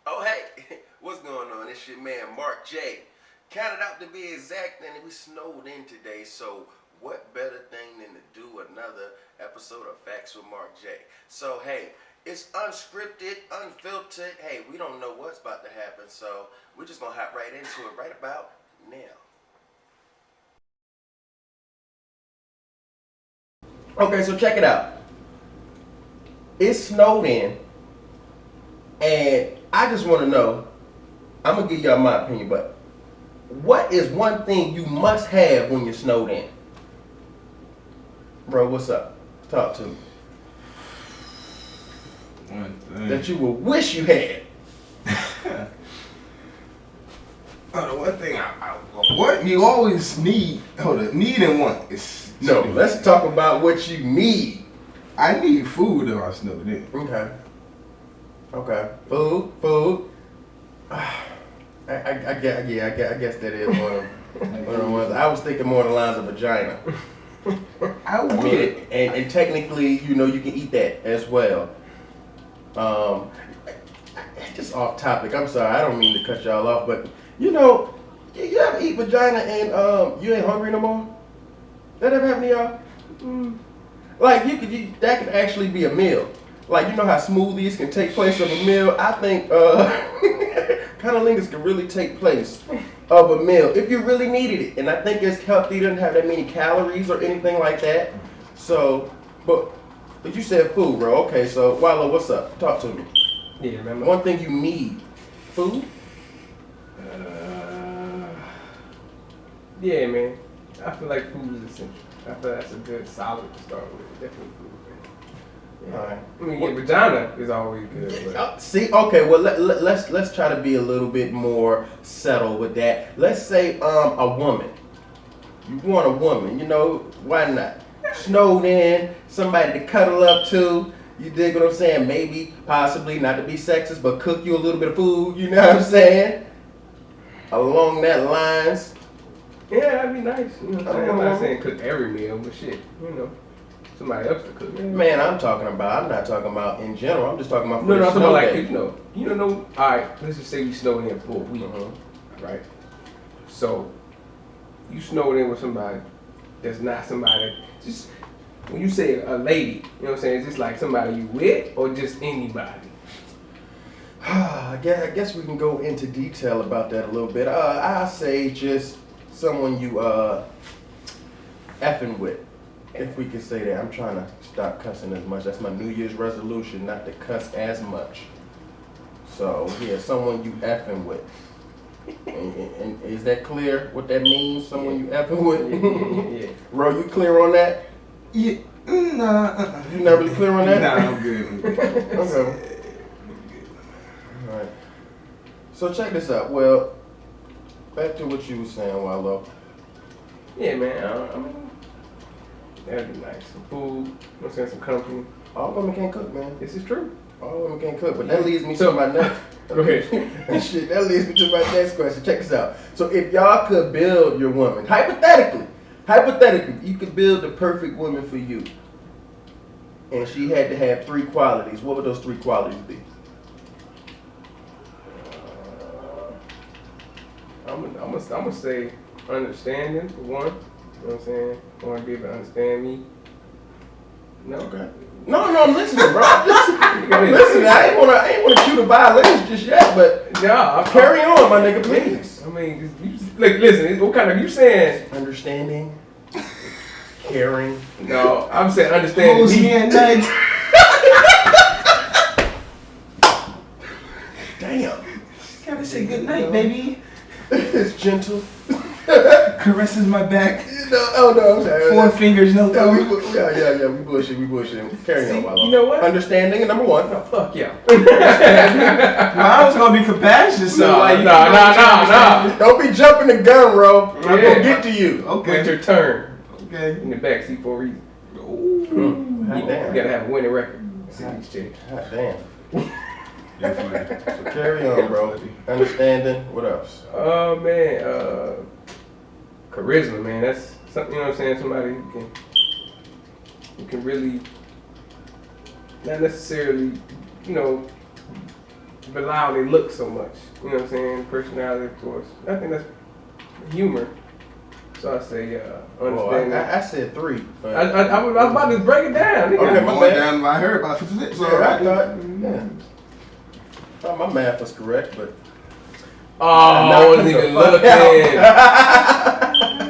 Oh, hey, what's going on? It's your man, Marc J. Counted out to be exact, and we snowed in today, so what better thing than to do another episode of Facts with Marc J. So, hey, it's unscripted, unfiltered. Hey, we don't know what's about to happen, so we're just going to hop right into it right about now. Okay, so check it out. It snowed in, and I just want to know, I'm going to give y'all my opinion, but what is one thing you must have when you're snowed in? Bro, what's up? Talk to me. One thing. That you would wish you had. The one thing what you always need, need and want is No, let's talk about what you need. I need food if I snowed in. Okay. Food. I guess that is one of the ones. I was thinking more along the lines of vagina. I would. I mean, and technically, you can eat that as well. Just off topic. I'm sorry. I don't mean to cut y'all off, but you ever eat vagina and you ain't hungry no more? That ever happen to y'all? Like that could actually be a meal. Like how smoothies can take place of a meal. I think cunnilingus can really take place of a meal if you really needed it. And I think it's healthy. It doesn't have that many calories or anything like that. So, but you said food, bro. Okay, so Wallo, what's up? Talk to me. Yeah, remember? One thing you need, food. Yeah, man. I feel like food is essential. I feel that's a good solid to start with. Definitely food, man. Yeah. All right. I mean, vagina is always good. But... See, okay. Well, let's try to be a little bit more subtle with that. Let's say a woman. You want a woman, why not? Snowed in, somebody to cuddle up to. You dig what I'm saying? Maybe, possibly, not to be sexist, but cook you a little bit of food. You know what I'm saying? Along that lines. Yeah, that'd be nice. I'm not saying cook every meal, but shit, somebody else to cook. Man, I'm not talking about in general. I'm just talking about for No, the I'm talking snow about day. all right, let's just say we snowed in for a week, right? So, you snowed in with somebody that's not somebody, just, when you say a lady, is this like somebody you with or just anybody? I guess we can go into detail about that a little bit. I say just someone you effing with, if we could say that. I'm trying to stop cussing as much. That's my New Year's resolution, not to cuss as much. So yeah, someone you effing with. And is that clear what that means? Someone you effing with? Yeah. Ro, you clear on that? Yeah. Nah. You not really clear on that? Nah, I'm good. Okay. All right. So check this out. Well, back to what you were saying, Wallo. Yeah, man. I mean, that'd be nice. Some food, some company. All women can't cook, man. This is true. All women can't cook, but that leads me to my next. Go ahead. Shit, that leads me to my next question. Check this out. So if y'all could build your woman, hypothetically, you could build the perfect woman for you, and she had to have 3 qualities. What would those 3 qualities be? I'm gonna say understanding for one. You know what I'm saying? I want to be able to understand me. No. Okay. No, I'm listening, bro. I'm listening. I ain't wanna cue the violins just yet, but carry on, my nigga, please. I mean, listen. What kind of you saying? Understanding, caring. No, I'm saying understanding Holds me. me at night. Damn. Gotta say good night, baby. It's gentle. Caresses my back. Oh no, I'm sorry. 4 fingers, no thumb. Yeah, we bullshit. Carry on, Wallo. You know what? Understanding, number 1. No, fuck yeah. I was gonna be compassionate, so No. Don't be jumping the gun, bro. I'm Yeah. gonna get to you. Okay. It's your turn. Okay. In the backseat for a reason. Hot You damn. gotta have a winning record. See these chicks. Hot damn. Definitely. So carry on, bro. Understanding. What else? Oh man, charisma, man. That's something. You know what I'm saying? Somebody who can really, not necessarily, rely on their look so much. You know what I'm saying? Personality, of course. I think that's humor. So I say understanding. I said 3. But I was about to break it down. Okay, my Going bad. down, I heard about 56. So I thought my math was correct, but Oh, I wasn't even looking.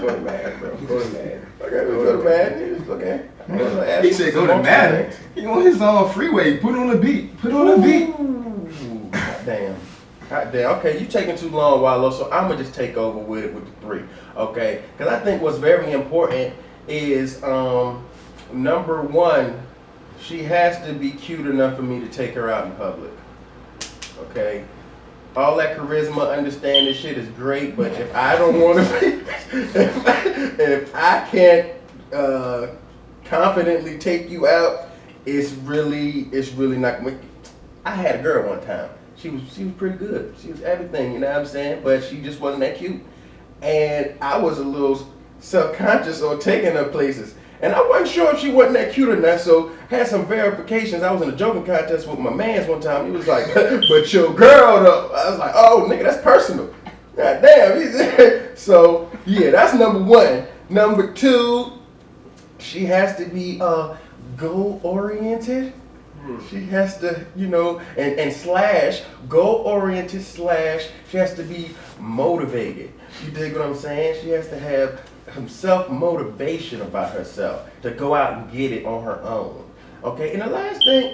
Go to math, bro. Go to math. Okay, we go to math. Okay. He said go to Madden. He on his own freeway. Put on the beat. Put on the beat. Ooh, God damn. Okay, you taking too long, Wallow, so I'm gonna just take over with it with the 3. Okay, because I think what's very important is number 1, she has to be cute enough for me to take her out in public. Okay. All that charisma, understanding shit is great, but if I don't want to be, if I can't confidently take you out, it's really not. I had a girl one time. She was pretty good. She was everything, you know what I'm saying? But she just wasn't that cute, and I was a little self-conscious on taking her places. And I wasn't sure if she wasn't that cute or not, so I had some verifications. I was in a joking contest with my mans one time. He was like, but your girl though. I was like, oh, nigga, that's personal. God damn. So, yeah, that's number 1. Number 2, she has to be goal-oriented. She has to, and slash, goal-oriented slash, she has to be motivated. You dig what I'm saying? She has to have some self-motivation about herself to go out and get it on her own. Okay, and the last thing,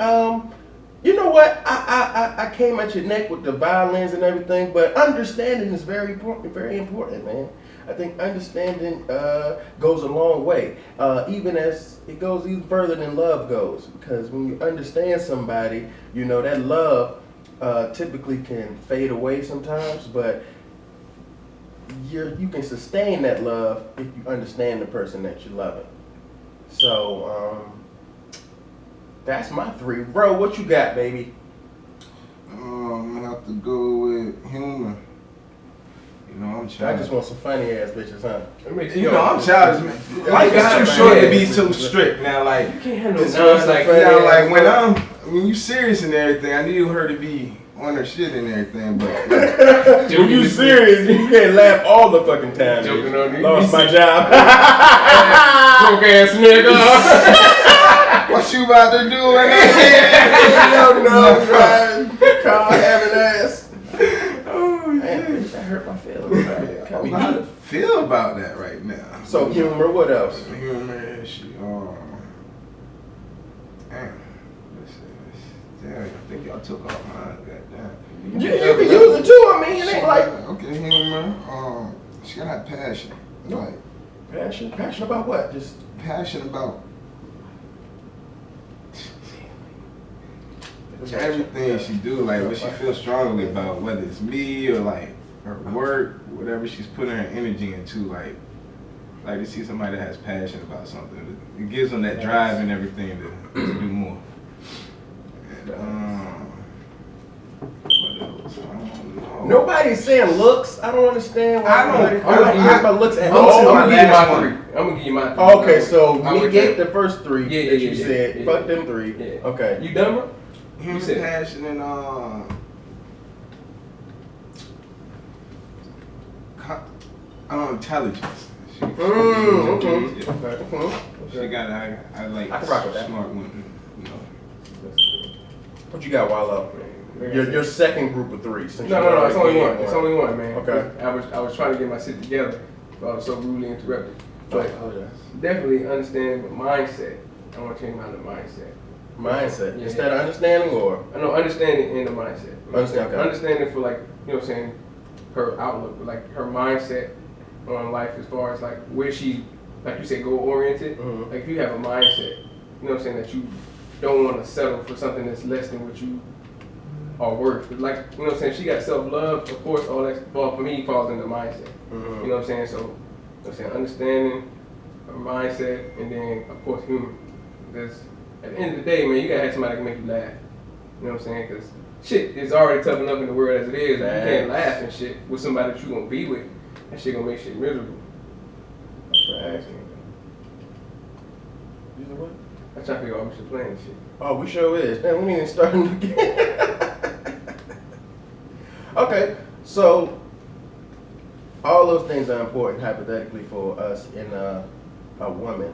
you know what? I came at your neck with the violins and everything, but understanding is very important, man. I think understanding goes a long way, even as it goes even further than love goes. Because when you understand somebody, that love typically can fade away sometimes, but you can sustain that love if you understand the person that you're loving. So that's my 3. Bro, what you got, baby? I'm gonna have to go with humor. I'm childish. I just want some funny ass bitches, huh? I'm childish, man. Life is too short to be so strict. Now, like, you can't handle when you serious and everything, I need her to be on her shit and everything, but when you serious, you can't laugh all the fucking time. Joking on you. Lost my job. Broke ass nigga. What you about to do in that? No, driving car, having ass. Oh man, that hurt my feelings. I don't know how to feel about that right now. So humor, what else? Humor, damn, I think y'all took off mine. Goddamn. You can use it too. I mean, it ain't like okay, humor. She gotta have passion. No. Like passion about what? Just passion about everything she do. Like what she feels strongly about, whether it's me or like her work, whatever she's putting her energy into. Like to see somebody that has passion about something. It gives them that drive and everything to do more. What else? I don't know. Nobody's saying looks. I don't understand why. I'm gonna looks at I'm gonna give you my 3. Okay, so negate the first 3 that you said. Yeah. Fuck them 3. Yeah. Okay. You done, bro? Human passion and intelligence. Okay. She got I like I can rock with that. Smart women. What you got, Wallow? Your second group of 3. Since No, it's only one. It's only one, man. Okay. I was trying to get my shit together, but I was so rudely interrupted. But definitely understand the mindset. I want to change my mindset. Mindset. Instead of understanding or? I know understanding in the mindset. Okay. Understanding for like, her outlook, like her mindset on life as far as like where she, like you said, goal oriented. Mm-hmm. Like if you have a mindset, that you don't want to settle for something that's less than what you are worth. Like, she got self-love, of course, all that, for me, falls in the mindset. Mm-hmm. You know what I'm saying? So, understanding her mindset, and then, of course, humor. Because at the end of the day, man, you gotta have somebody that can make you laugh. You know what I'm saying? Because shit is already tough enough in the world as it is. If you can't laugh and shit with somebody that you gonna be with, that shit gonna make shit miserable. Right. You know what? I'm trying to figure out what we should play and shit. Oh, we sure is. Man, we ain't even starting again. Okay, so all those things are important hypothetically for us in a woman.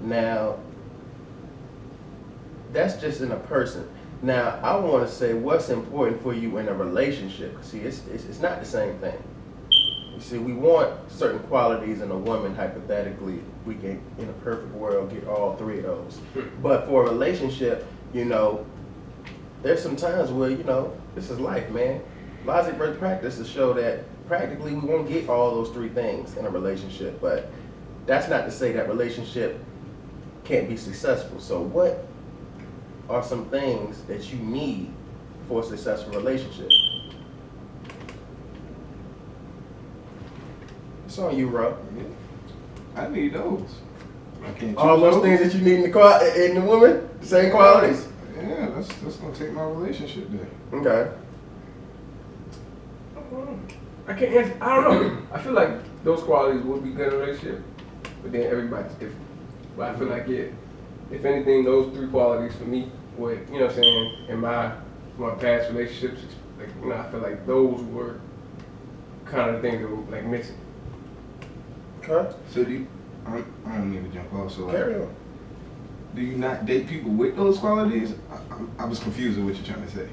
Now, that's just in a person. Now, I want to say what's important for you in a relationship. See, it's not the same thing. You see, we want certain qualities in a woman, hypothetically. We can, in a perfect world, get all three of those. But for a relationship, there's some times where, this is life, man. Logic versus practice to show that practically we won't get all those three things in a relationship. But that's not to say that relationship can't be successful. So what are some things that you need for a successful relationship? It's on you, Rob. I need those. I can't choose all those things that you need in the woman, the same qualities. Yeah, that's gonna take my relationship there. Okay. I can't answer. I don't know. I feel like those qualities would be good in a relationship, but then everybody's different. But I feel like, yeah, if anything, those three qualities for me would, you know what I'm saying, in my past relationships, like, I feel like those were kind of the things that were like missing. Okay. So I don't mean to jump off. So like, carry on. Do you not date people with those qualities? I was confused with what you're trying to say.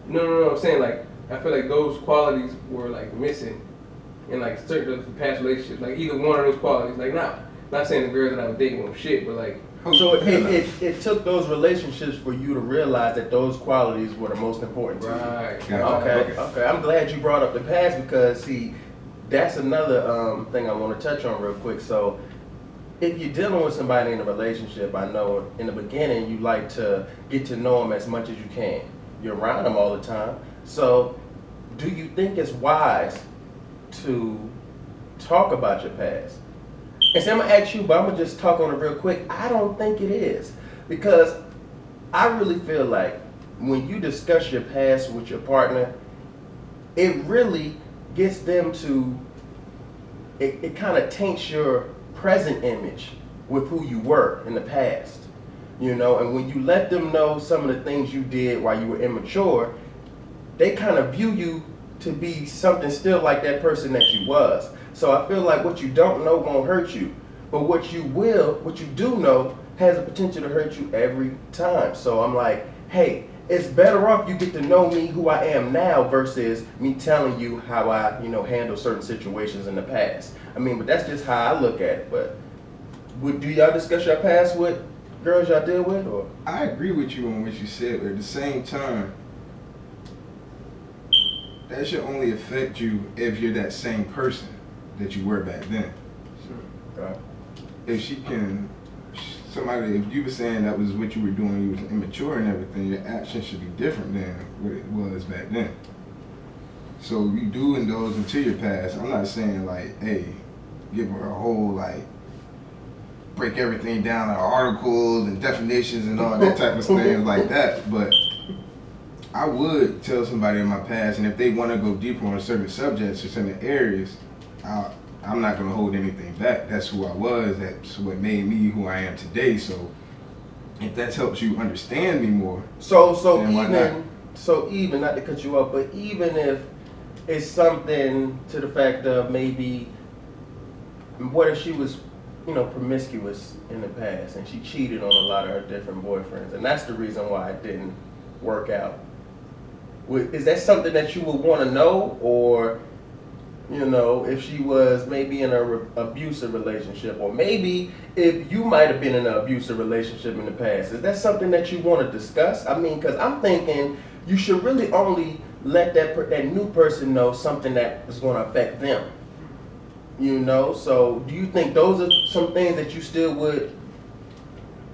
No. I'm saying, like, I feel like those qualities were like missing in like certain past relationships. Like either one of those qualities. Like not saying the girls that I was dating were shit, but like. So it took those relationships for you to realize that those qualities were the most important to you. Right. Gotcha. Okay. I'm glad you brought up the past because see, that's another thing I want to touch on real quick. So if you're dealing with somebody in a relationship, I know in the beginning you like to get to know them as much as you can. You're around them all the time. So do you think it's wise to talk about your past? And so I'm going to ask you, but I'm going to just talk on it real quick. I don't think it is. Because I really feel like when you discuss your past with your partner, it really gets them to, it kind of taints your present image with who you were in the past. And when you let them know some of the things you did while you were immature, they kind of view you to be something still like that person that you was. So I feel like what you don't know won't hurt you, but what you do know has the potential to hurt you every time. So I'm like, hey, it's better off you get to know me who I am now versus me telling you how I, handle certain situations in the past. I mean, but that's just how I look at it. But do y'all discuss your past with girls y'all deal with? Or? I agree with you on what you said, but at the same time, that should only affect you if you're that same person that you were back then. Sure. Okay. If you were saying that was what you were doing, you was immature and everything, your actions should be different than what it was back then. So you do indulge into your past. I'm not saying like, hey, give her a whole like, break everything down in articles and definitions and all that type of things like that, but I would tell somebody in my past, and if they want to go deeper on certain subjects or certain areas, I'm not going to hold anything back. That's who I was. That's what made me who I am today. So if that helps you understand me more, so even not to cut you off, but even if it's something to the fact of maybe, what if she was, promiscuous in the past and she cheated on a lot of her different boyfriends, and that's the reason why it didn't work out. Is that something that you would want to know, or if she was maybe in an abusive relationship, or maybe if you might have been in an abusive relationship in the past, is that something that you want to discuss? I mean, because I'm thinking you should really only let that new person know something that is going to affect them. So do you think those are some things that you still would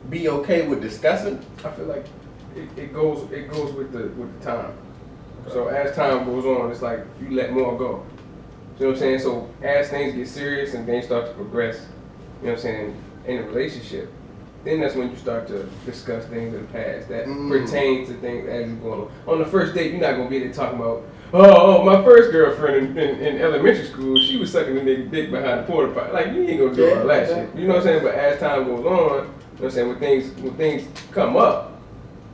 be okay with discussing? I feel like it goes with the time. So as time goes on, it's like you let more go. You know what I'm saying? So as things get serious and things start to progress, you know what I'm saying, in a relationship, then that's when you start to discuss things of the past that pertain to things as you go on. On the first date, you're not gonna be there talking about, oh, my first girlfriend in elementary school, she was sucking the nigga dick behind the porta potty. Like, you ain't gonna do all that shit. You know what I'm saying? But as time goes on, you know what I'm saying, when things come up,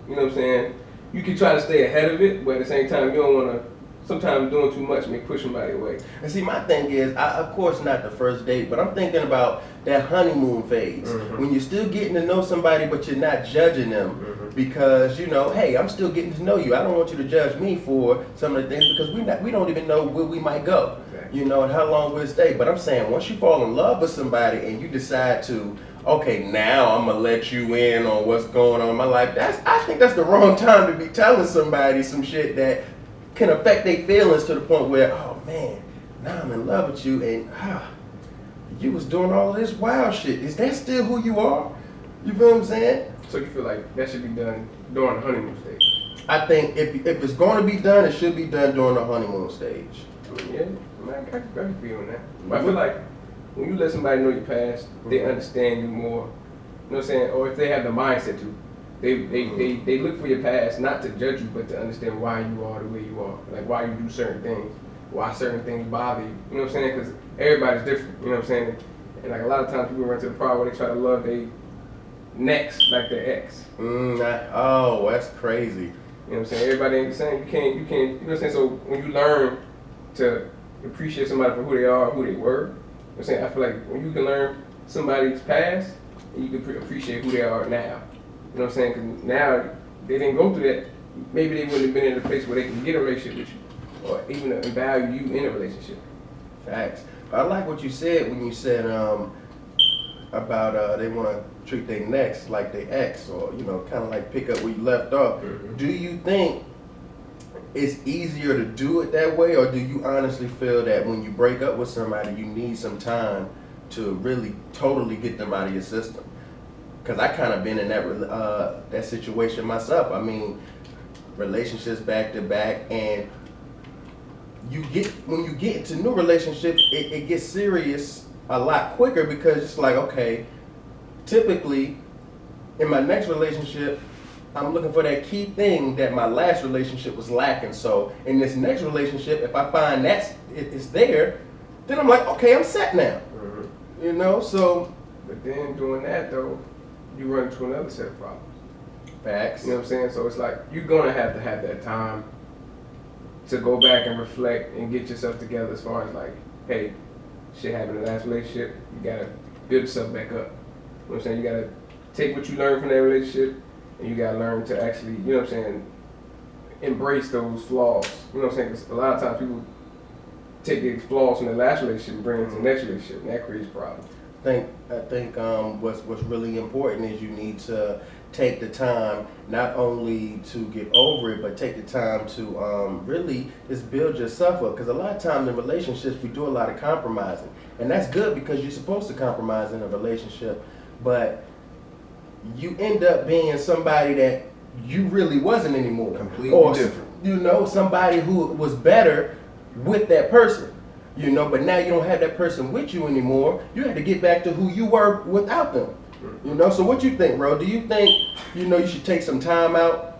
you know what I'm saying, you can try to stay ahead of it, but at the same time, you don't want to sometimes doing too much may push somebody away. And see, my thing is, of course, not the first date, but I'm thinking about that honeymoon phase when you're still getting to know somebody, but you're not judging them because hey, I'm still getting to know you. I don't want you to judge me for some of the things because we don't even know where we might go, Exactly. and how long we'll stay. But I'm saying once you fall in love with somebody and you decide to, okay, now I'm gonna let you in on what's going on in my life. I think that's the wrong time to be telling somebody some shit that can affect their feelings to the point where, oh man, now I'm in love with you and you was doing all this wild shit. Is that still who you are? You feel what I'm saying? So you feel like that should be done during the honeymoon stage? I think if it's going to be done, it should be done during the honeymoon stage. Yeah, I can feel on that. But I feel like when you let somebody know your past, they understand you more. You know what I'm saying? Or if they have the mindset to, they look for your past not to judge you, but to understand why you are the way you are, like why you do certain things, why certain things bother you. You know what I'm saying? Because everybody's different. You know what I'm saying? And like a lot of times people run to the part where they try to love their next like their ex. That's crazy. You know what I'm saying? Everybody ain't the same. You can't, you know what I'm saying? So when you learn to appreciate somebody for who they are, who they were, you know what I'm saying? I feel like when you can learn somebody's past, and you can appreciate who they are now. You know what I'm saying? Because now they didn't go through that. Maybe they wouldn't have been in a place where they can get a relationship with you, or even value you in a relationship. Facts. I like what you said when you said about they want to treat their next like their ex, or kind of like pick up where you left off. Do you think it's easier to do it that way, or do you honestly feel that when you break up with somebody, you need some time to really totally get them out of your system? Because I kind of been in that situation myself. I mean, relationships back to back, and when you get into new relationships, it gets serious a lot quicker because it's like, okay, typically in my next relationship, I'm looking for that key thing that my last relationship was lacking. So in this next relationship, if I find it's there, then I'm like, okay, I'm set now. So. But then doing that though, you run into another set of problems. Facts. You know what I'm saying? So it's like you're gonna have to have that time to go back and reflect and get yourself together as far as like, hey, shit happened in the last relationship, you gotta build yourself back up. You know what I'm saying? You gotta take what you learned from that relationship and you gotta learn to actually, you know what I'm saying, embrace those flaws. You know what I'm saying? Because a lot of times people take these flaws from the last relationship and bring it to the next relationship, and that creates problems. I think what's really important is you need to take the time not only to get over it, but take the time to really just build yourself up. Because a lot of times in relationships, we do a lot of compromising. And that's good because you're supposed to compromise in a relationship. But you end up being somebody that you really wasn't anymore. Completely different. Somebody who was better with that person. But now you don't have that person with you anymore. You have to get back to who you were without them. So what you think, bro? Do you think, you should take some time out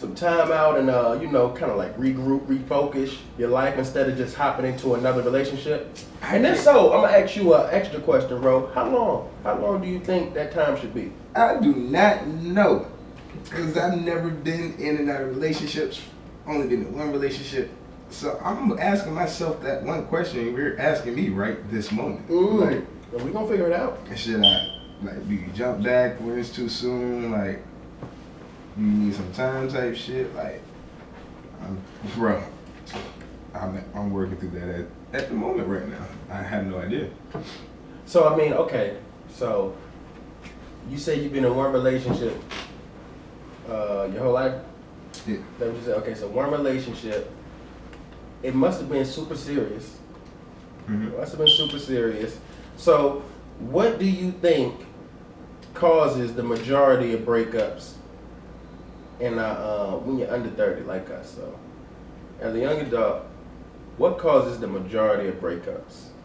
and, kind of like regroup, refocus your life instead of just hopping into another relationship? And if so, I'm going to ask you an extra question, bro. How long do you think that time should be? I do not know, because I've never been in and out of relationships, only been in one relationship. So I'm asking myself that one question you're asking me right this moment. Like, we're going to figure it out. Should I, do you jump back when it's too soon? Like, you need some time type shit? Like, I'm working through that at the moment right now. I have no idea. So, I mean, okay. So, you say you've been in one relationship your whole life? Yeah. That what you said? Okay, so one relationship. It must have been super serious. It must have been super serious. So, what do you think causes the majority of breakups in when you're under 30 like us? So, as a young adult, what causes the majority of breakups?